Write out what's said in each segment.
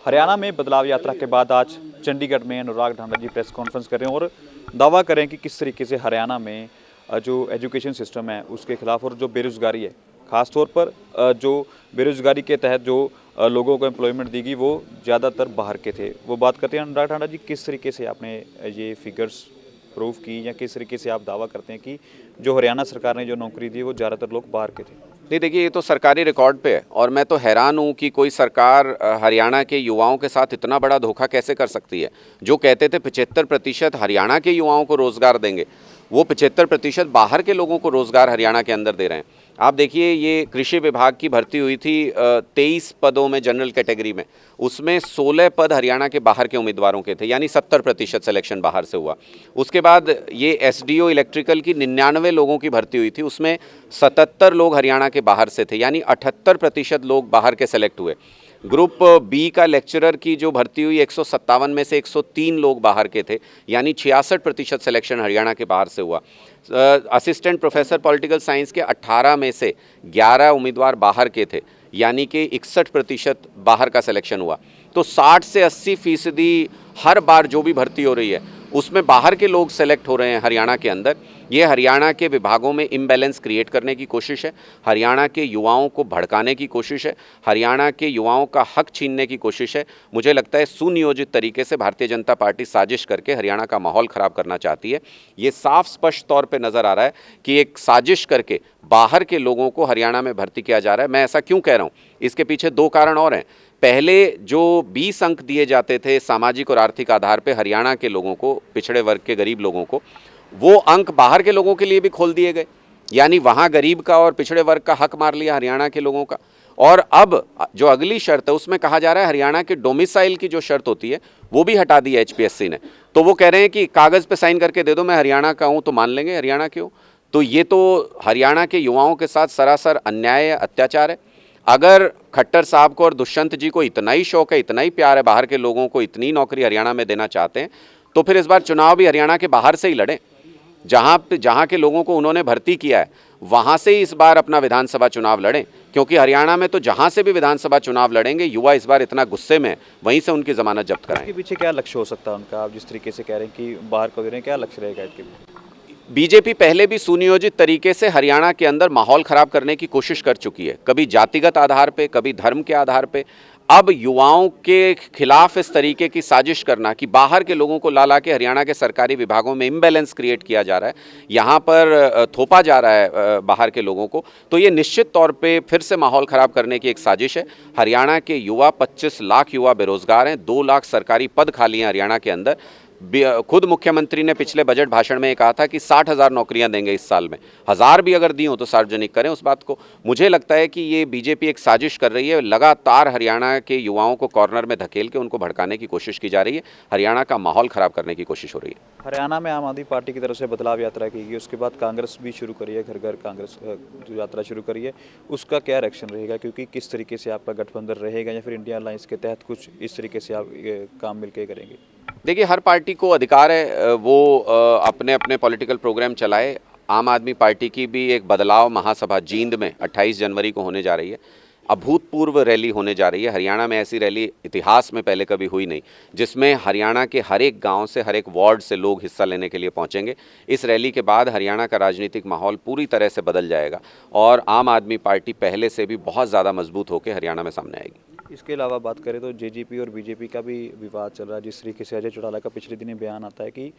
हरियाणा में बदलाव यात्रा के बाद आज चंडीगढ़ में अनुराग ठाकुर जी प्रेस कॉन्फ्रेंस कर रहे हैं और दावा करें कि किस तरीके से हरियाणा में जो एजुकेशन सिस्टम है उसके खिलाफ और जो बेरोजगारी है, ख़ासतौर पर जो बेरोजगारी के तहत जो लोगों को एम्प्लॉयमेंट दी गई वो ज़्यादातर बाहर के थे। वो बात करते हैं अनुराग ठाकुर जी, किस तरीके से आपने ये फिगर्स प्रूव की या किस तरीके से आप दावा करते हैं कि जो हरियाणा सरकार ने जो नौकरी दी वो ज़्यादातर लोग बाहर के थे? नहीं, देखिए, ये तो सरकारी रिकॉर्ड पे है और मैं तो हैरान हूँ कि कोई सरकार हरियाणा के युवाओं के साथ इतना बड़ा धोखा कैसे कर सकती है। जो कहते थे 75% हरियाणा के युवाओं को रोज़गार देंगे, वो 75% बाहर के लोगों को रोज़गार हरियाणा के अंदर दे रहे हैं। आप देखिए, ये कृषि विभाग की भर्ती हुई थी 23 पदों में जनरल कैटेगरी में, उसमें 16 पद हरियाणा के बाहर के उम्मीदवारों के थे, यानी 70% सिलेक्शन बाहर से हुआ। उसके बाद ये एसडीओ इलेक्ट्रिकल की 99 लोगों की भर्ती हुई थी, उसमें 77 लोग हरियाणा के बाहर से थे, यानी 78% लोग बाहर के सेलेक्ट हुए। ग्रुप बी का लेक्चरर की जो भर्ती हुई 157 में से 103 लोग बाहर के थे, यानी 66% सिलेक्शन हरियाणा के बाहर से हुआ। असिस्टेंट प्रोफेसर पॉलिटिकल साइंस के 18 में से 11 उम्मीदवार बाहर के थे, यानी कि 61% बाहर का सिलेक्शन हुआ। तो 60 से 80% हर बार जो भी भर्ती हो रही है उसमें बाहर के लोग सेलेक्ट हो रहे हैं हरियाणा के अंदर। ये हरियाणा के विभागों में इम्बैलेंस क्रिएट करने की कोशिश है, हरियाणा के युवाओं को भड़काने की कोशिश है, हरियाणा के युवाओं का हक छीनने की कोशिश है। मुझे लगता है सुनियोजित तरीके से भारतीय जनता पार्टी साजिश करके हरियाणा का माहौल ख़राब करना चाहती है। ये साफ स्पष्ट तौर पे नज़र आ रहा है कि एक साजिश करके बाहर के लोगों को हरियाणा में भर्ती किया जा रहा है। मैं ऐसा क्यों कह रहा हूँ, इसके पीछे 2 कारण और हैं। पहले जो 20 अंक दिए जाते थे सामाजिक और आर्थिक आधार पे हरियाणा के लोगों को, पिछड़े वर्ग के गरीब लोगों को, वो अंक बाहर के लोगों के लिए भी खोल दिए गए, यानी वहाँ गरीब का और पिछड़े वर्ग का हक मार लिया हरियाणा के लोगों का। और अब जो अगली शर्त है उसमें कहा जा रहा है हरियाणा के डोमिसाइल की जो शर्त होती है वो भी हटा दी है एचपीएससी ने। तो वो कह रहे हैं कि कागज़ पे साइन करके दे दो, मैं हरियाणा का हूँ तो मान लेंगे हरियाणा के हो। तो ये तो हरियाणा के युवाओं के साथ सरासर अन्याय है, अत्याचार है। अगर खट्टर साहब को और दुष्यंत जी को इतना ही शौक है, इतना ही प्यार है बाहर के लोगों को, इतनी नौकरी हरियाणा में देना चाहते हैं, तो फिर इस बार चुनाव भी हरियाणा के बाहर से ही लड़ें। जहाँ के लोगों को उन्होंने भर्ती किया है वहाँ से ही इस बार अपना विधानसभा चुनाव लड़ें, क्योंकि हरियाणा में तो जहाँ से भी विधानसभा चुनाव लड़ेंगे युवा इस बार इतना गुस्से में, वहीं से उनकी जमानत जब्त कराएं। इसके पीछे क्या लक्ष्य हो सकता है उनका? आप जिस तरीके से कह रहे हैं कि बाहर को दे रहे हैं, क्या लक्ष्य रहेगा इसके पीछे? बीजेपी पहले भी सुनियोजित तरीके से हरियाणा के अंदर माहौल खराब करने की कोशिश कर चुकी है, कभी जातिगत आधार पे, कभी धर्म के आधार पे। अब युवाओं के खिलाफ इस तरीके की साजिश करना कि बाहर के लोगों को ला के हरियाणा के सरकारी विभागों में इम्बैलेंस क्रिएट किया जा रहा है, यहाँ पर थोपा जा रहा है बाहर के लोगों को, तो ये निश्चित तौर पे फिर से माहौल ख़राब करने की एक साजिश है। हरियाणा के युवा 25 लाख युवा बेरोजगार हैं, 2 लाख सरकारी पद खाली हैं हरियाणा के अंदर। खुद मुख्यमंत्री ने पिछले बजट भाषण में कहा था कि 60,000 नौकरियां देंगे इस साल में। 1000 भी अगर दी हो तो सार्वजनिक करें उस बात को। मुझे लगता है कि ये बीजेपी एक साजिश कर रही है, लगातार हरियाणा के युवाओं को कॉर्नर में धकेल के उनको भड़काने की कोशिश की जा रही है, हरियाणा का माहौल ख़राब करने की कोशिश हो रही है। हरियाणा में आम आदमी पार्टी की तरफ से बदलाव यात्रा की गई, उसके बाद कांग्रेस भी शुरू करी है, घर घर कांग्रेस जो यात्रा शुरू करी है, उसका क्या रिएक्शन रहेगा? क्योंकि किस तरीके से आपका गठबंधन रहेगा या फिर इंडिया अलायंस के तहत कुछ इस तरीके से आप काम मिलकर करेंगे? देखिए, हर पार्टी को अधिकार है वो अपने अपने पॉलिटिकल प्रोग्राम चलाए। आम आदमी पार्टी की भी एक बदलाव महासभा जींद में 28 जनवरी को होने जा रही है। अभूतपूर्व रैली होने जा रही है। हरियाणा में ऐसी रैली इतिहास में पहले कभी हुई नहीं, जिसमें हरियाणा के हर एक गांव से, हर एक वार्ड से लोग हिस्सा लेने के लिए पहुंचेंगे। इस रैली के बाद हरियाणा का राजनीतिक माहौल पूरी तरह से बदल जाएगा और आम आदमी पार्टी पहले से भी बहुत ज़्यादा मजबूत होकर हरियाणा में सामने आएगी। इसके अलावा बात करें तो जेजेपी और बीजेपी का भी विवाद चल रहा है। जिस तरीके से अजय चौटाला का पिछले दिन बयान आता है कि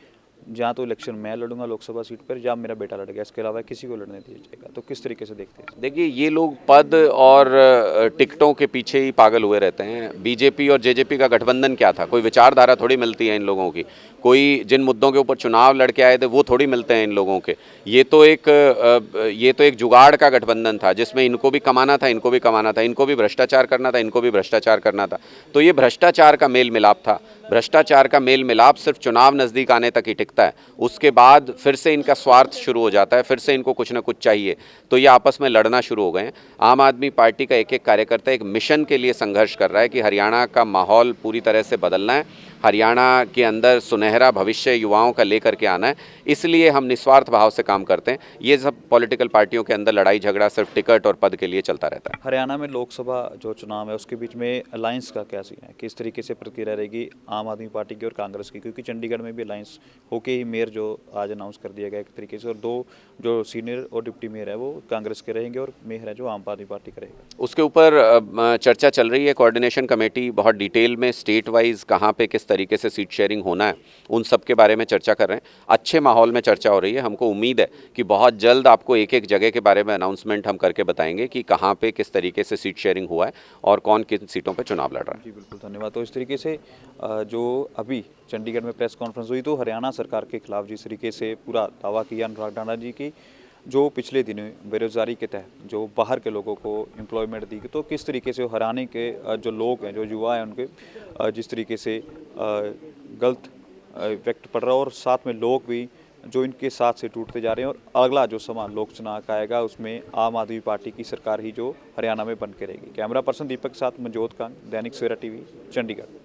जहाँ तो इलेक्शन मैं लड़ूंगा लोकसभा सीट पर, जहाँ मेरा बेटा लड़ गया, इसके अलावा किसी को लड़ने दिया जाएगा, तो किस तरीके से देखते हैं? देखिए, ये लोग पद और टिकटों के पीछे ही पागल हुए रहते हैं। बीजेपी और जेजेपी का गठबंधन क्या था? कोई विचारधारा थोड़ी मिलती है इन लोगों की, कोई जिन मुद्दों के ऊपर चुनाव लड़के आए थे वो थोड़ी मिलते हैं इन लोगों के। ये तो एक जुगाड़ का गठबंधन था, जिसमें इनको भी कमाना था, इनको भी कमाना था, इनको भी भ्रष्टाचार करना था, इनको भी भ्रष्टाचार करना था। तो ये भ्रष्टाचार का मेल मिलाप था। भ्रष्टाचार का मेल मिलाप सिर्फ चुनाव नज़दीक आने तक ही टिकता है, उसके बाद फिर से इनका स्वार्थ शुरू हो जाता है, फिर से इनको कुछ ना कुछ चाहिए, तो ये आपस में लड़ना शुरू हो गए हैं। आम आदमी पार्टी का एक एक कार्यकर्ता एक मिशन के लिए संघर्ष कर रहा है कि हरियाणा का माहौल पूरी तरह से बदलना है, हरियाणा के अंदर सुनहरा भविष्य युवाओं का लेकर के आना है, इसलिए हम निस्वार्थ भाव से काम करते हैं। ये सब पॉलिटिकल पार्टियों के अंदर लड़ाई झगड़ा सिर्फ टिकट और पद के लिए चलता रहता है। हरियाणा में लोकसभा जो चुनाव है उसके बीच में अलायंस का क्या सीन है, किस तरीके से प्रतिक्रिया रहेगी आम आदमी पार्टी की और कांग्रेस की, क्योंकि चंडीगढ़ में भी अलायंस होके ही मेयर जो आज अनाउंस कर दिया गया एक तरीके से, और 2 जो सीनियर और डिप्टी मेयर है वो कांग्रेस के रहेंगे और मेयर है जो आम आदमी पार्टी का रहेगा। उसके ऊपर चर्चा चल रही है। कोऑर्डिनेशन कमेटी बहुत डिटेल में स्टेट वाइज कहाँ पे किस तरीके से सीट शेयरिंग होना है उन सब के बारे में चर्चा कर रहे हैं। अच्छे माहौल में चर्चा हो रही है। हमको उम्मीद है कि बहुत जल्द आपको एक एक जगह के बारे में अनाउंसमेंट हम करके बताएंगे कि कहाँ पे किस तरीके से सीट शेयरिंग हुआ है और कौन किन सीटों पर चुनाव लड़ रहा है। जी बिल्कुल, धन्यवाद। तो इस तरीके से जो अभी चंडीगढ़ में प्रेस कॉन्फ्रेंस हुई तो हरियाणा सरकार के खिलाफ जिस तरीके से पूरा दावा किया अनुराग ठाकुर जी की, जो पिछले दिनों बेरोजगारी के तहत जो बाहर के लोगों को एम्प्लॉयमेंट दी, तो किस तरीके से हरियाणा के जो लोग हैं, जो युवा हैं, उनके जिस तरीके से गलत इफेक्ट पड़ रहा है, और साथ में लोग भी जो इनके साथ से टूटते जा रहे हैं, और अगला जो समय लोक चुनाव का आएगा उसमें आम आदमी पार्टी की सरकार ही जो हरियाणा में बन के रहेगी। कैमरा पर्सन दीपक के साथ मनजोत कांग, दैनिक सवेरा टीवी, चंडीगढ़।